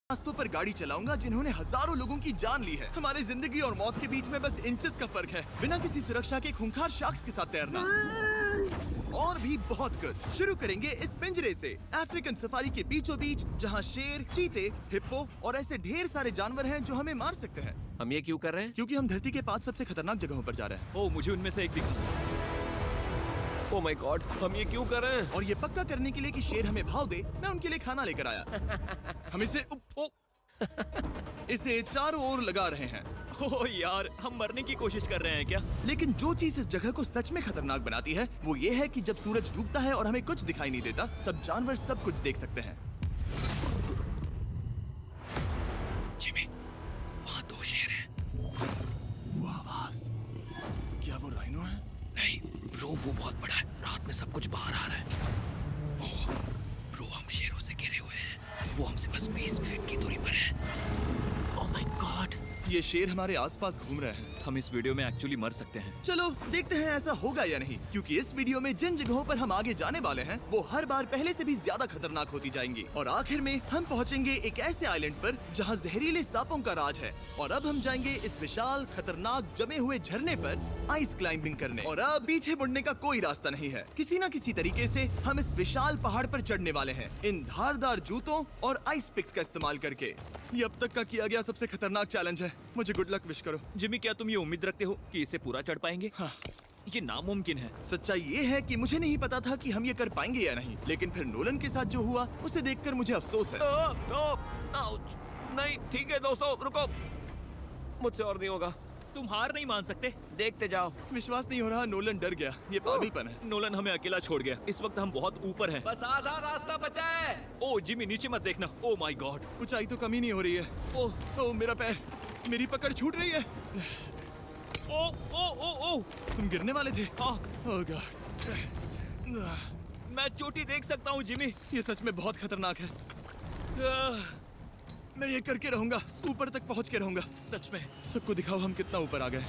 रास्तों पर गाड़ी चलाऊंगा जिन्होंने हजारों लोगों की जान ली है। हमारी जिंदगी और मौत के बीच में बस इंचेस का फर्क है। बिना किसी सुरक्षा के खूंखार शार्क्स के साथ तैरना और भी बहुत कुछ। शुरू करेंगे इस पिंजरे से, अफ्रीकन सफारी के बीचों बीच, जहाँ शेर, चीते, हिप्पो और ऐसे ढेर सारे जानवर हैं जो हमें मार सकते हैं। हम ये क्यों कर रहे हैं? क्योंकि हम धरती के 5 सबसे खतरनाक जगहों पर जा रहे हैं। ओह, मुझे उनमें से एक दिखा। ओह माय गॉड, हम ये क्यों कर रहे हैं? और ये पक्का करने के लिए कि शेर हमें भाव दे, मैं उनके लिए खाना लेकर आया। हम इसे चारों ओर लगा रहे हैं। ओह यार, हम मरने की कोशिश कर रहे हैं क्या? लेकिन जो चीज इस जगह को सच में खतरनाक बनाती है वो ये है कि जब सूरज डूबता है और हमें कुछ दिखाई नहीं देता, तब जानवर सब कुछ देख सकते हैं। जिमी, वहाँ 2 शेर हैं। वो आवाज, क्या वो राइनो है? नहीं ब्रो, वो बहुत बड़ा है। रात में सब कुछ बाहर आ रहा है। ओह ब्रो, हम शेरों से घिरे हुए हैं। वो हमसे बस 20 फीट की दूरी पर है। ओह माय गॉड, ये शेर हमारे आसपास घूम रहे हैं। हम इस वीडियो में एक्चुअली मर सकते हैं। चलो देखते हैं ऐसा होगा या नहीं, क्योंकि इस वीडियो में जिन जगहों पर हम आगे जाने वाले हैं वो हर बार पहले से भी ज्यादा खतरनाक होती जाएंगी। और आखिर में हम पहुंचेंगे एक ऐसे आइलैंड पर जहां जहरीले सांपों का राज है। और अब हम जाएंगे इस विशाल, खतरनाक, जमे हुए झरने पर आइस क्लाइंबिंग करने। और अब पीछे मुड़ने का कोई रास्ता नहीं है। किसी न किसी तरीके से हम इस विशाल पहाड़ पर चढ़ने वाले हैं, इन धारदार जूतों और आइस पिक्स का इस्तेमाल करके। ये अब तक का किया गया सबसे खतरनाक चैलेंज है। मुझे गुड लक विश करो। जिमी, क्या तुम ये उम्मीद रखते हो कि इसे पूरा चढ़ पाएंगे? हाँ। ये नामुमकिन है। सच्चाई ये है कि मुझे नहीं पता था कि हम ये कर पाएंगे या नहीं, लेकिन फिर नोलन के साथ जो हुआ उसे देखकर मुझे अफसोस है। आउच। नहीं, ठीक है दोस्तों, रुको। मुझसे और नहीं होगा। तुम हार नहीं मान सकते। देखते जाओ। विश्वास नहीं हो रहा, नोलन डर गया। ये पागलपन है। नोलन हमें अकेला छोड़ गया। इस वक्त हम बहुत ऊपर हैं। बस आधा रास्ता बचा है। ओह जिमी, नीचे मत देखना। ओह माय गॉड, ऊंचाई तो कमी नहीं हो रही है। ओह मेरा पैर, मेरी पकड़ छूट रही है। ओह ओह ओह ओह, तुम गिरने वाले थे। हाँ। ओह गॉड, मैं चोटी देख सकता हूँ जिमी। ये सच में बहुत खतरनाक है। आह, मैं ये करके रहूंगा, ऊपर तक पहुंच के रहूंगा। सच में। सबको दिखाओ हम कितना ऊपर आ गए।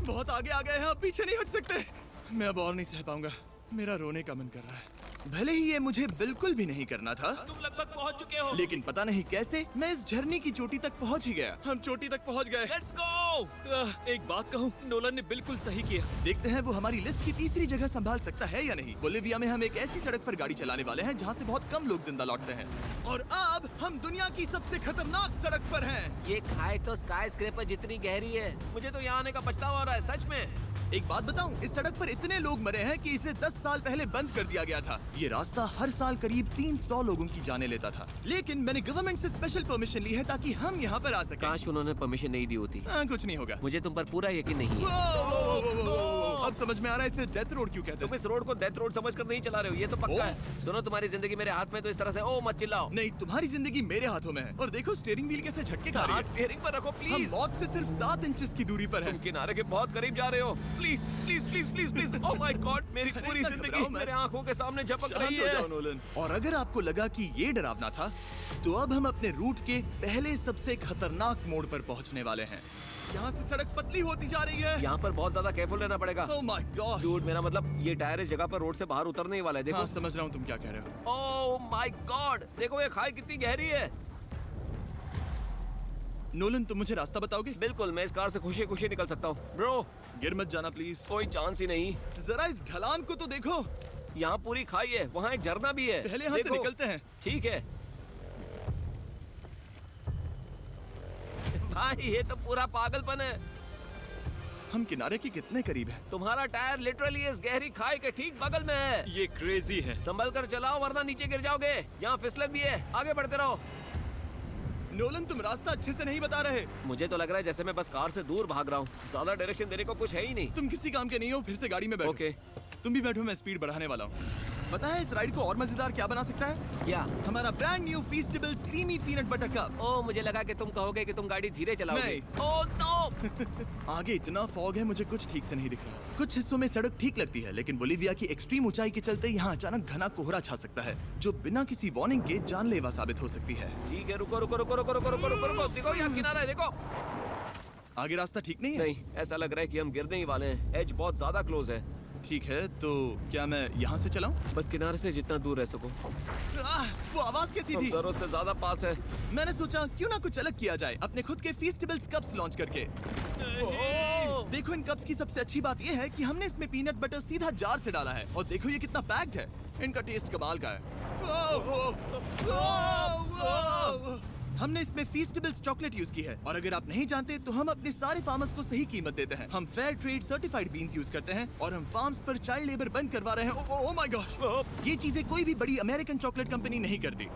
बहुत आगे आ गए हैं, अब पीछे नहीं हट सकते। मैं अब और नहीं सह पाऊंगा, मेरा रोने का मन कर रहा है। भले ही ये मुझे बिल्कुल भी नहीं करना था, तुम लगभग पहुँच चुके हो। लेकिन पता नहीं कैसे मैं इस झरने की चोटी तक पहुंच ही गया। हम चोटी तक पहुंच गए। Let's go. एक बात कहूँ, नोलन ने बिल्कुल सही किया। देखते हैं वो हमारी लिस्ट की तीसरी जगह संभाल सकता है या नहीं। बोलिविया में हम एक ऐसी सड़क पर गाड़ी चलाने वाले हैं जहाँ से बहुत कम लोग जिंदा लौटते हैं। और अब हम दुनिया की सबसे खतरनाक सड़क पर हैं। ये खाई तो स्काई स्क्रैपर जितनी गहरी है। मुझे तो यहाँ आने का पछतावा हो रहा है, सच में। एक बात बताऊं, इस सड़क पर इतने लोग मरे हैं कि इसे 10 साल पहले बंद कर दिया गया था। ये रास्ता हर साल करीब 300 लोगों की जाने लेता था, लेकिन मैंने गवर्नमेंट से स्पेशल परमिशन ली है ताकि हम यहाँ पर आ सकें। काश उन्होंने परमिशन नहीं दी होती। कुछ नहीं होगा। मुझे तुम पर पूरा यकीन नहीं है। अब समझ में आ रहा है इसे डेथ रोड क्यों कहते तुम हैं। इस रोड को डेथ रोड समझकर नहीं चला रहे हो, ये तो पक्का है। सुनो, तुम्हारी जिंदगी मेरे हाथ में, तो इस तरह से ओ मत चिल्लाओ। नहीं, तुम्हारी जिंदगी मेरे हाथों में है। और देखो स्टीयरिंग व्हील कैसे झटके खा रही हाथ है। स्टीयरिंग पर रखो हम प्लीज। मौत से सिर्फ 7 इंचेस की दूरी पर तुम हैं। किनारे के बहुत करीब जा रहे हो। Please please please please please. Oh my God, मेरी अरे पूरी इतना घबराओ जिंदगी मत। मेरे आंखों के सामने झपक शांत रही हो है। जाओ नोलन। और अगर आपको लगा कि ये डरावना था, तो अब हम अपने रूट के पहले सबसे खतरनाक मोड़ पर पहुंचने वाले हैं। यहाँ से सड़क पतली होती जा रही है। यहाँ पर बहुत ज्यादा केयरफुल रहना पड़ेगा। Oh my God. डूड, मेरा मतलब ये टायर इस जगह पर रोड से बाहर उतरने ही वाला है। देखो। हाँ, समझ रहा हूँ तुम क्या कह रहे हो। ओह माय गॉड, देखो ये खाई कितनी गहरी है। नोलन, तुम मुझे रास्ता बताओगे? बिल्कुल, मैं इस कार से खुशी खुशी निकल सकता हूँ। ब्रो, गिर मत जाना प्लीज। कोई चांस ही नहीं। जरा इस ढलान को तो देखो। यहाँ पूरी खाई है, वहाँ एक झरना भी है। पहले यहाँ से देखो। निकलते हैं। ठीक है भाई, ये तो पूरा पागलपन है। हम किनारे के कितने करीब हैं? तुम्हारा टायर लिटरली इस गहरी खाई के ठीक बगल में है। ये क्रेजी है। संभल कर चलाओ वरना नीचे गिर जाओगे। यहाँ फिसलन भी है, आगे बढ़ते रहो। नोलन, तुम रास्ता अच्छे से नहीं बता रहे। मुझे तो लग रहा है जैसे मैं बस कार से दूर भाग रहा हूँ। ज्यादा डायरेक्शन देने को कुछ है ही नहीं। तुम किसी काम के नहीं हो, फिर से गाड़ी में बैठो। ओके। तुम भी बैठो, मैं स्पीड बढ़ाने वाला हूँ। पता है इस राइड को और मजेदार क्या बना सकता है? क्या? हमारा brand new Feastables creamy peanut butter cup. Oh, मुझे लगा कि तुम कहोगे कि तुम गाड़ी धीरे चलाओगे। नहीं। Oh no. आगे इतना फॉग है, मुझे कुछ ठीक से नहीं दिख रहा। कुछ हिस्सों में सड़क ठीक लगती है, लेकिन बोलिविया की एक्सट्रीम ऊंचाई के चलते यहाँ अचानक घना कोहरा छा सकता है, जो बिना किसी वार्निंग के जानलेवा साबित हो सकती है। ठीक है, रुको रुको रुको रुको रुको रुको रुको रुको। देखो यहाँ किनारा है, देखो। आगे रास्ता ठीक नहीं है। नहीं, ऐसा लग रहा है कि हम गिरने ही वाले हैं। एज बहुत ज्यादा क्लोज है। ठीक है, तो क्या मैं यहाँ से चलाऊं? बस किनारे से जितना दूर रह सको। वो आवाज कैसी हम थी? जरूरत से ज्यादा पास है। मैंने सोचा क्यों ना कुछ अलग किया जाए, अपने खुद के फीस्टेबल्स कप्स लॉन्च करके। देखो इन कप्स की सबसे अच्छी बात ये है कि हमने इसमें पीनट बटर सीधा जार से डाला है और देखो ये कितना पैक्ड है। इनका टेस्ट कमाल का है। हमने इसमें फीस्टेबल्स चॉकलेट यूज की है और अगर आप नहीं जानते तो हम अपने सारे फार्मर्स को सही कीमत देते हैं। हम fair trade certified beans use करते हैं और हम फार्म्स पर चाइल्ड लेबर बंद करवा रहे हैं। ओह माय गॉश, ये चीजें कोई भी बड़ी अमेरिकन चॉकलेट कंपनी नहीं करती।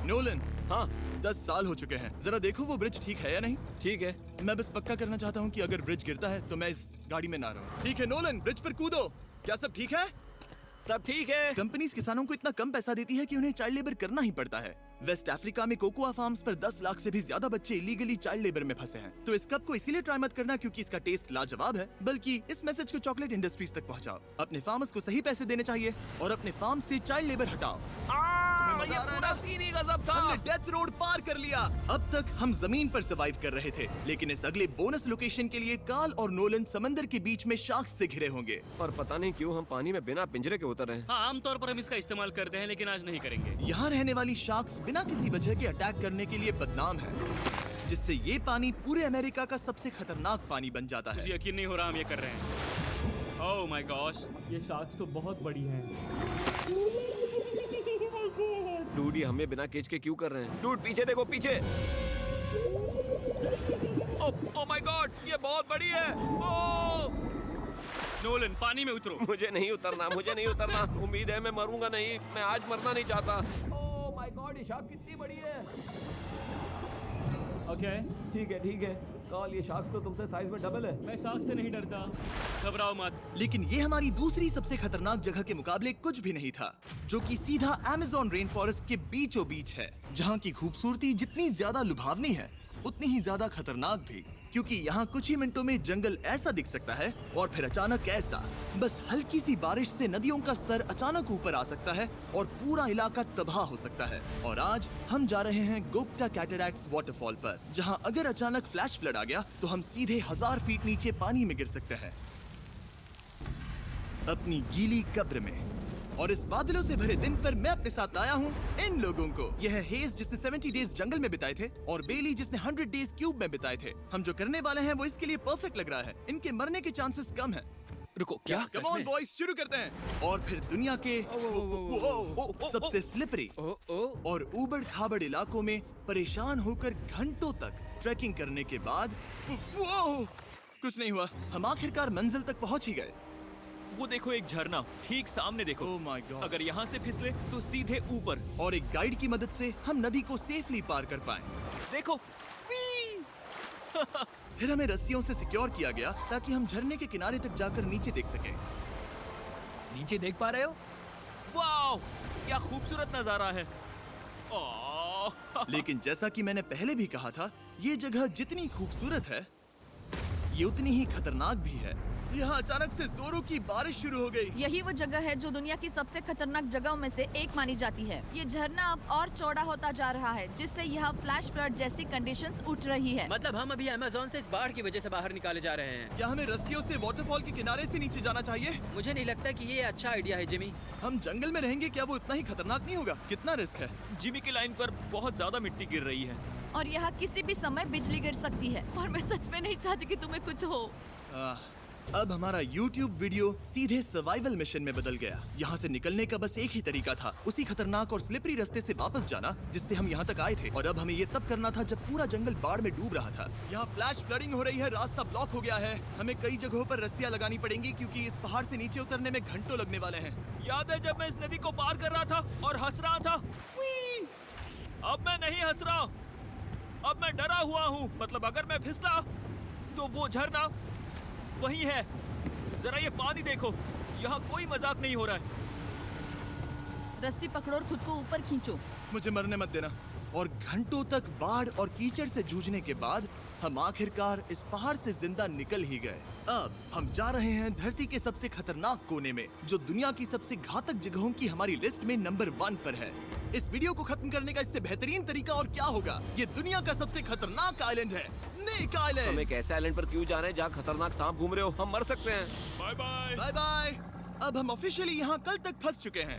नोलन, हाँ 10 साल हो चुके हैं, जरा देखो वो ब्रिज ठीक है या नहीं। ठीक है। मैं बस पक्का करना चाहता हूँ कि अगर ब्रिज गिरता है तो मैं इस गाड़ी में ना रहूं। ठीक है नोलन, ब्रिज पर कूदो। क्या सब ठीक है? सब ठीक है। कंपनीज किसानों को इतना कम पैसा देती है कि उन्हें चाइल्ड लेबर करना ही पड़ता है। वेस्ट अफ्रीका में कोकोआ फार्म्स पर 10 लाख से भी ज्यादा बच्चे इलीगली चाइल्ड लेबर में फंसे हैं। तो इस कप को इसीलिए ट्राई मत करना क्योंकि इसका टेस्ट लाजवाब है, बल्कि इस मैसेज को चॉकलेट इंडस्ट्रीज तक पहुंचाओ। अपने फार्मर्स को सही पैसे देने चाहिए और अपने फार्म से चाइल्ड लेबर हटाओ। ये पूरा सीन ही गजब था। हमने डेथ रोड पार कर लिया। अब तक हम जमीन पर सर्वाइव कर रहे थे, लेकिन इस अगले बोनस लोकेशन के लिए कार्ल और नोलन समंदर के बीच में शार्क्स से घिरे होंगे। और पता नहीं क्यों हम पानी में बिना पिंजरे के उतर रहे हैं। हाँ, आमतौर पर हम इसका इस्तेमाल करते हैं, लेकिन आज नहीं करेंगे। यहाँ रहने वाली शार्क्स बिना किसी वजह के अटैक करने के लिए बदनाम है, जिससे ये पानी पूरे अमेरिका का सबसे खतरनाक पानी बन जाता मुझे है। यकीन नहीं हो रहा हम ये कर रहे हैं। ओह माय गॉश, ये शार्क्स तो बहुत बड़ी हैं। डूड, ये हमें बिना केज के क्यों कर रहे हैं? डूड पीछे देखो, पीछे। ओह माय गॉड, ये बहुत बड़ी है। ओह नोलन, पानी में उतरो। मुझे नहीं उतरना, मुझे नहीं उतरना। उम्मीद है मैं मरूंगा नहीं। मैं आज मरना नहीं चाहता। ओह माय गॉड, ये शार्क कितनी बड़ी है। ओके, ठीक है, ठीक है। कार्ल, ये शार्क्स तो तुमसे साइज में डबल है। मैं शार्क से नहीं डरता, घबराओ मत। लेकिन ये हमारी दूसरी सबसे खतरनाक जगह के मुकाबले कुछ भी नहीं था, जो कि सीधा अमेज़न रेन फॉरेस्ट के बीचों बीच है, जहाँ की खूबसूरती जितनी ज्यादा लुभावनी है उतनी ही ज्यादा खतरनाक भी, क्योंकि यहाँ कुछ ही मिनटों में जंगल ऐसा दिख सकता है और फिर अचानक ऐसा। बस हल्की सी बारिश से नदियों का स्तर अचानक ऊपर आ सकता है और पूरा इलाका तबाह हो सकता है। और आज हम जा रहे हैं गोप्टा कैटरैक्ट्स वाटरफॉल पर, जहाँ अगर अचानक फ्लैश फ्लड आ गया तो हम सीधे 1000 फीट नीचे पानी में गिर सकते हैं, अपनी गीली कब्र में। और इस बादलों से भरे दिन पर मैं अपने साथ लाया हूँ इन लोगों को। यह है हेज जिसने 70 डेज जंगल में बिताए थे और बेली जिसने 100 डेज क्यूब में बिताए थे। हम जो करने वाले हैं वो इसके लिए परफेक्ट लग रहा है। इनके मरने के चांसेस कम हैं। रुको, क्या? कम ऑन बॉयज, शुरू करते हैं। और फिर दुनिया के सबसे स्लिपरी और ऊबड़ खाबड़ इलाकों में परेशान होकर घंटों तक ट्रैकिंग करने के बाद कुछ नहीं हुआ, हम आखिरकार मंजिल तक पहुंच ही गए। वो देखो, एक झरना ठीक सामने देखो। ओह माय गॉड, अगर यहाँ से फिसले तो सीधे ऊपर। और एक गाइड की मदद से हम नदी को सेफली पार कर पाए। देखो। फिर हमें रस्सियों से सिक्योर किया गया ताकि हम झरने के किनारे तक जाकर नीचे देख सकें। नीचे देख पा रहे हो? वाह, क्या खूबसूरत नजारा है। ओह। लेकिन जैसा कि मैंने पहले भी कहा था, ये जगह जितनी खूबसूरत है ये उतनी ही खतरनाक भी है। यहाँ अचानक से जोरों की बारिश शुरू हो गई। यही वो जगह है जो दुनिया की सबसे खतरनाक जगहों में से एक मानी जाती है। ये झरना अब और चौड़ा होता जा रहा है, जिससे यहाँ फ्लैश फ्लड जैसी कंडीशंस उठ रही है। मतलब हम अभी अमेज़न से इस बाढ़ की वजह से बाहर निकाले जा रहे हैं। क्या हमें रस्सियों से वाटरफॉल के किनारे से नीचे जाना चाहिए? मुझे नहीं लगता कि ये अच्छा आइडिया है जिमी। हम जंगल में रहेंगे, क्या वो इतना ही खतरनाक नहीं होगा? कितना रिस्क है? जिमी की लाइन पर बहुत ज्यादा मिट्टी गिर रही है। और यहाँ किसी भी समय बिजली गिर सकती है और मैं सच में नहीं चाहती कि तुम्हें कुछ हो। अब हमारा YouTube वीडियो सीधे सर्वाइवल मिशन में बदल गया। यहाँ से निकलने का बस एक ही तरीका था, उसी खतरनाक और स्लिपरी रास्ते से वापस जाना जिससे हम यहाँ तक आए थे। और अब हमें ये तब करना था जब पूरा जंगल बाढ़ में डूब रहा था। यहाँ फ्लैश फ्लडिंग हो रही है, रास्ता ब्लॉक हो गया है। हमें कई जगहों पर रस्सियाँ लगानी पड़ेंगी क्योंकि इस पहाड़ से नीचे उतरने में घंटों लगने वाले हैं। याद है जब मैं इस नदी को पार कर रहा था और हंस रहा था? अब मैं नहीं हंस रहा, अब मैं डरा हुआ हूँ। मतलब अगर मैं फिसला तो वो झरना वही है। जरा ये पानी देखो, यहाँ कोई मजाक नहीं हो रहा है। रस्सी पकड़ो और खुद को ऊपर खींचो। मुझे मरने मत देना। और घंटों तक बाढ़ और कीचड़ से जूझने के बाद हम आखिरकार इस पहाड़ से जिंदा निकल ही गए। अब हम जा रहे हैं धरती के सबसे खतरनाक कोने में, जो दुनिया की सबसे घातक जगहों की हमारी लिस्ट में नंबर 1 पर है। इस वीडियो को खत्म करने का इससे बेहतरीन तरीका और क्या होगा? ये दुनिया का सबसे खतरनाक आइलैंड है, स्नेक हम आइलैंड। एक ऐसे आइलैंड पर क्यों जा रहे हैं जहाँ खतरनाक सांप घूम रहे हो? हम मर सकते हैं। Bye bye. Bye bye. अब हम ऑफिशियली यहाँ कल तक फंस चुके हैं।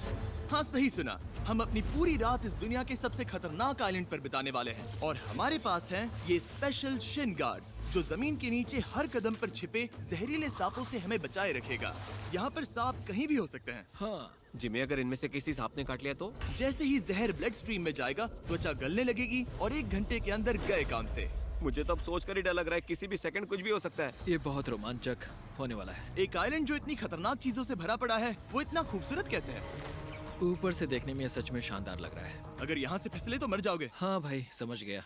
हाँ, सही सुना। हम अपनी पूरी रात इस दुनिया के सबसे खतरनाक आइलैंड पर बिताने वाले हैं और हमारे पास हैं ये स्पेशल शिन गार्ड्स जो जमीन के नीचे हर कदम पर छिपे जहरीले सांपों से हमें बचाए रखेगा। यहाँ पर सांप कहीं भी हो सकते हैं। हाँ जिमी, अगर इनमें से किसी सांप ने काट लिया तो? जैसे ही जहर ब्लड स्ट्रीम में जाएगा, त्वचा गलने लगेगी और 1 घंटे के अंदर गए काम से। मुझे तो अब सोचकर ही डर लग रहा है, किसी भी सेकंड कुछ भी हो सकता है। ये बहुत रोमांचक होने वाला है। एक आइलैंड जो इतनी खतरनाक चीजों से भरा पड़ा है, वो इतना खूबसूरत कैसे है? ऊपर से देखने में ये सच में शानदार लग रहा है। अगर यहाँ से फिसले तो मर जाओगे। हाँ भाई, समझ गया।